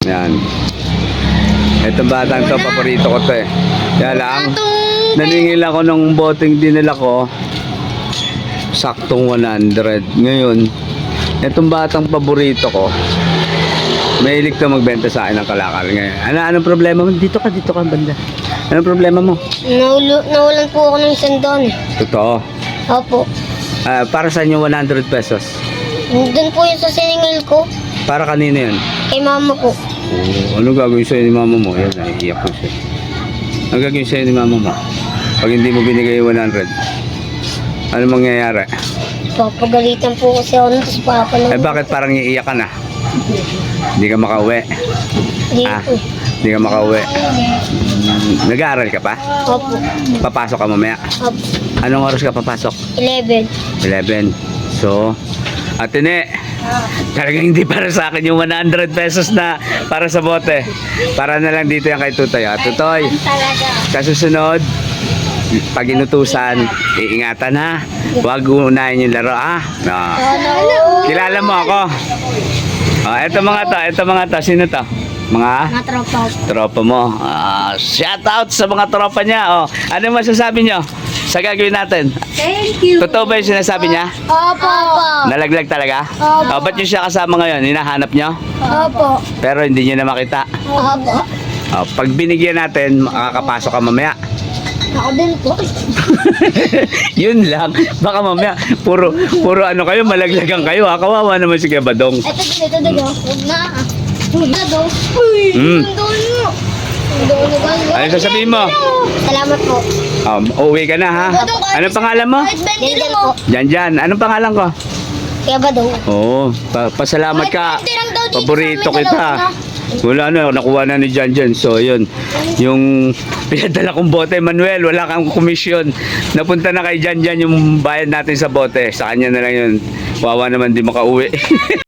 Yan. Itong batang to, paborito ko to eh. Kaya lang, naningil ako ng boteng dinala ko. Saktong 100. Ngayon, itong batang paborito ko, mahilig to magbenta sa akin ng kalakal ngayon. Anong problema mo? Dito ka banda. Anong problema mo? Nawalan po ako ng sandon. Totoo. Opo. Para saan yung 100 pesos? Doon po yung sa siningil ko. Para kanino yun? Kay mama po. Ano gagawin sa'yo ni mama mo? Yan, naiiyak ko siya. Ano gagawin sa'yo ni mama mo? Pag hindi mo binigay yung 100, ano mangyayari? Papagalitan po kasi ako nung tapos papanood. Bakit parang iiyak ka na? Hindi ka makauwi. Hindi Ah, po. hindi ka makauwi. Nag-aaral ka pa? Opo. Papasok ka mamaya. Opo. Anong oras ka papasok? 11. 11. So, Atene, talagang hindi para sa akin yung 100 pesos na para sa bote. Para na lang dito yan kay Tutoy. Tutoy, Talaga. sa susunod, pag inutusan, iingatan ha. Huwag unahin yung laro ha. No. Kilala mo ako. Ito mga to. Sino to? Mga Matropa. tropa mo. Shout out sa mga tropa niya. Ano masasabi nyo sa gagawin natin? Thank you. Totoo ba yung sinasabi niya? Opo. Nalaglag talaga? Opo. Ba't nyo siya kasama ngayon? Hinahanap nyo? Opo. Pero hindi nyo na makita. Opo. Pag binigyan natin, makakapasok ka mamaya. Ako din po. Yun lang. Baka mamaya, puro ano kayo, malaglagan kayo. Kawawa naman si Kuya Badong. Ito daw. Huwag na. Huwag na daw. Uy, doon mo. Ano sasabihin mo? Salamat po. Uuwi ka na ha? Anong pangalan mo? Dendel po. Jan. Anong pangalan ko? Kaya ba daw? Oo, pasalamat ka. Paborito kita. Wala na, nakuha na ni Jan. So, yun. Yung pinadala kong bote, Manuel, wala kang komisyon. Napunta na kay Jan yung bayad natin sa bote. Sa kanya na lang yun. Wawa naman di makauwi.